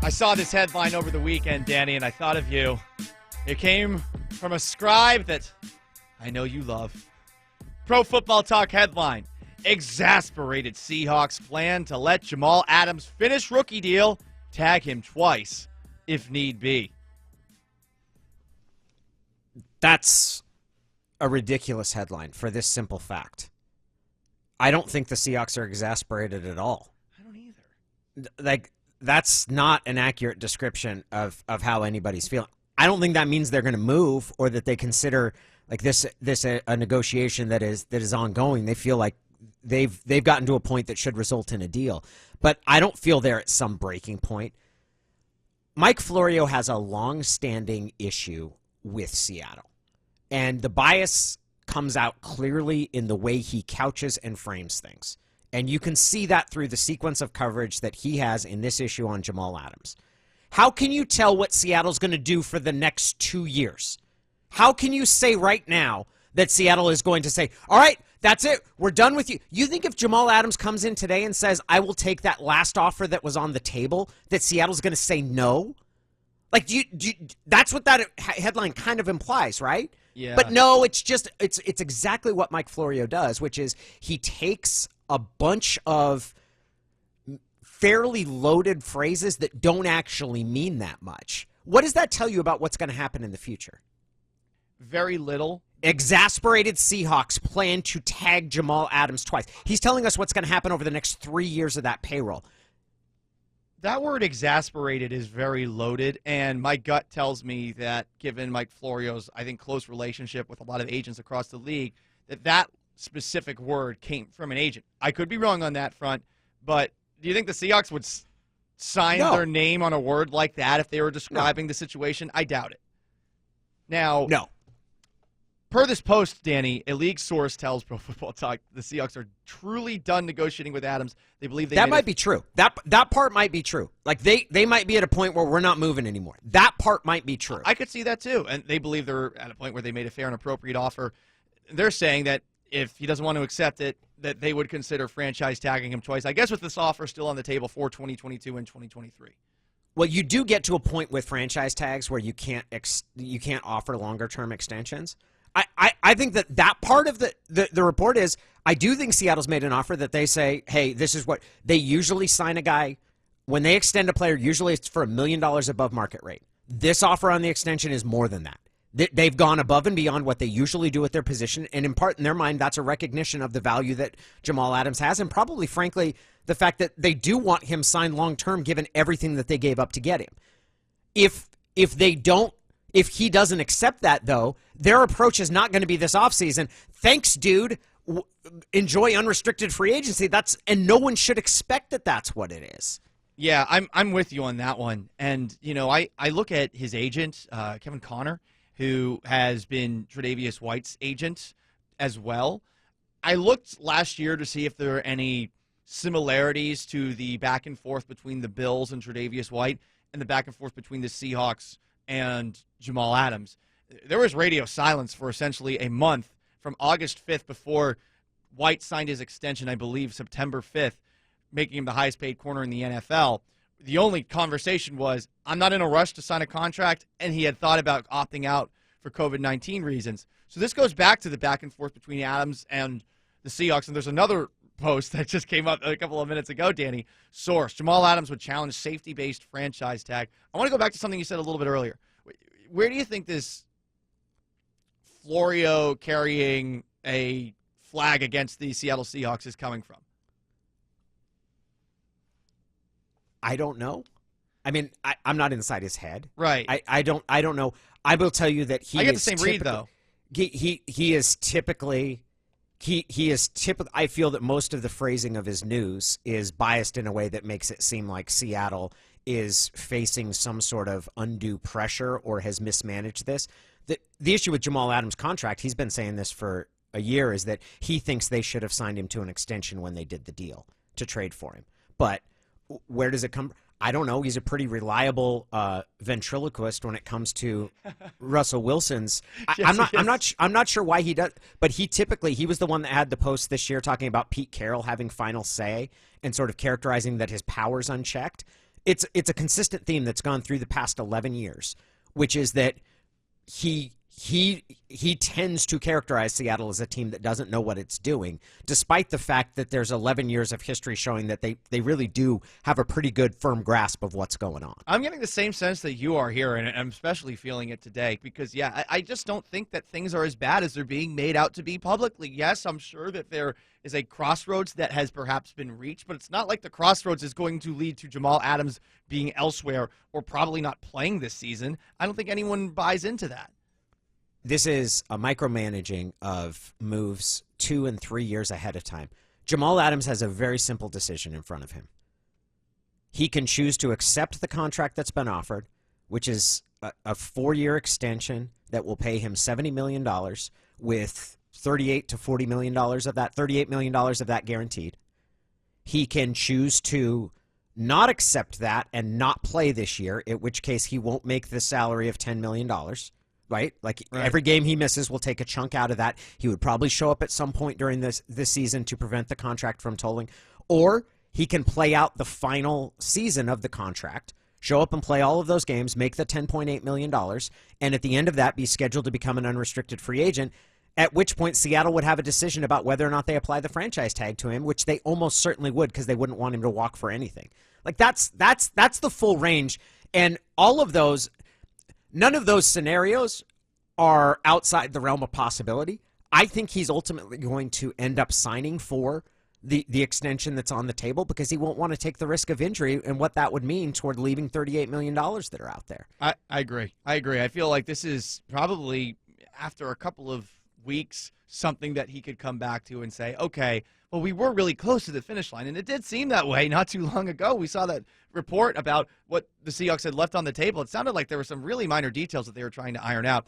I saw this headline over the weekend, Danny, and I thought of you. It came from a scribe that I know you love. Pro Football Talk headline: Exasperated Seahawks plan to let Jamal Adams finish rookie deal, tag him twice if need be. That's a ridiculous headline for this simple fact. I don't think the Seahawks are exasperated at all. I don't either. Like, that's not an accurate description of how anybody's feeling. I don't think that means they're going to move or that they consider like this a negotiation that is ongoing. They feel like they've gotten to a point that should result in a deal. But I don't feel they're at some breaking point. Mike Florio has a long-standing issue with Seattle. And the bias comes out clearly in the way he couches and frames things. And you can see that through the sequence of coverage that he has in this issue on Jamal Adams. How can you tell what Seattle's going to do for the next 2 years? How can you say right now that Seattle is going to say, all right, that's it, we're done with you? You think if Jamal Adams comes in today and says, I will take that last offer that was on the table, that Seattle's going to say no? Like, that's what that headline kind of implies, right? Yeah. But no, it's exactly what Mike Florio does, which is he takes a bunch of fairly loaded phrases that don't actually mean that much. What does that tell you about what's going to happen in the future? Very little. Exasperated Seahawks plan to tag Jamal Adams twice. He's telling us what's going to happen over the next 3 years of that payroll. That word exasperated is very loaded, and my gut tells me that given Mike Florio's, I think, close relationship with a lot of agents across the league, that specific word came from an agent. I could be wrong on that front, but do you think the Seahawks would sign their name on a word like that if they were describing the situation? I doubt it. Now, per this post, Danny, a league source tells Pro Football Talk the Seahawks are truly done negotiating with Adams. They believe that might be true. That part might be true. Like they might be at a point where we're not moving anymore. That part might be true. I could see that too. And they believe they're at a point where they made a fair and appropriate offer. They're saying that if he doesn't want to accept it, that they would consider franchise tagging him twice. I guess with this offer still on the table for 2022 and 2023. Well, you do get to a point with franchise tags where you can't offer longer term extensions. I think that part of the report is, I do think Seattle's made an offer that they say, hey, this is what they usually sign a guy. When they extend a player, usually it's for $1 million above market rate. This offer on the extension is more than that. They've gone above and beyond what they usually do at their position, and in part, in their mind, that's a recognition of the value that Jamal Adams has, and probably, frankly, the fact that they do want him signed long-term given everything that they gave up to get him. If he doesn't accept that, though, their approach is not going to be this offseason. Thanks, dude. Enjoy unrestricted free agency. And no one should expect that that's what it is. Yeah, I'm with you on that one. And, I look at his agent, Kevin Connor, who has been Tre'Davious White's agent as well. I looked last year to see if there are any similarities to the back and forth between the Bills and Tre'Davious White and the back and forth between the Seahawks and Jamal Adams. There was radio silence for essentially a month from August 5th before White signed his extension, I believe, September 5th, making him the highest paid corner in the NFL. The only conversation was, I'm not in a rush to sign a contract, and he had thought about opting out for COVID-19 reasons. So this goes back to the back and forth between Adams and the Seahawks, and there's another post that just came up a couple of minutes ago, Danny. Source: Jamal Adams would challenge safety-based franchise tag. I want to go back to something you said a little bit earlier. Where do you think this Florio carrying a flag against the Seattle Seahawks is coming from? I don't know. I mean, I'm not inside his head. Right. I don't know. I will tell you that I get the same read, though. He is typically I feel that most of the phrasing of his news is biased in a way that makes it seem like Seattle is facing some sort of undue pressure or has mismanaged this. The issue with Jamal Adams' contract, he's been saying this for a year, is that he thinks they should have signed him to an extension when they did the deal to trade for him. But where does it come? I don't know. He's a pretty reliable ventriloquist when it comes to Russell Wilson's. I'm not sure why he does, but he was the one that had the post this year talking about Pete Carroll having final say and sort of characterizing that his power's unchecked. it's a consistent theme that's gone through the past 11 years, which is that he tends to characterize Seattle as a team that doesn't know what it's doing, despite the fact that there's 11 years of history showing that they really do have a pretty good firm grasp of what's going on. I'm getting the same sense that you are here, and I'm especially feeling it today because, yeah, I just don't think that things are as bad as they're being made out to be publicly. Yes, I'm sure that there is a crossroads that has perhaps been reached, but it's not like the crossroads is going to lead to Jamal Adams being elsewhere or probably not playing this season. I don't think anyone buys into that. This is a micromanaging of moves 2 and 3 years ahead of time. Jamal Adams has a very simple decision in front of him. He can choose to accept the contract that's been offered, which is a 4-year extension that will pay him $70 million with $38 to $40 million of that, $38 million of that guaranteed. He can choose to not accept that and not play this year, in which case he won't make the salary of $10 million. Right? Like every game he misses will take a chunk out of that. He would probably show up at some point during this season to prevent the contract from tolling. Or he can play out the final season of the contract, show up and play all of those games, make the $10.8 million, and at the end of that be scheduled to become an unrestricted free agent, at which point Seattle would have a decision about whether or not they apply the franchise tag to him, which they almost certainly would because they wouldn't want him to walk for anything. Like that's the full range. And all of those... None of those scenarios are outside the realm of possibility. I think he's ultimately going to end up signing for the extension that's on the table because he won't want to take the risk of injury and what that would mean toward leaving $38 million that are out there. I agree. I feel like this is probably, after a couple of weeks, something that he could come back to and say, okay, well, we were really close to the finish line, and it did seem that way not too long ago. We saw that report about what the Seahawks had left on the table. It sounded like there were some really minor details that they were trying to iron out.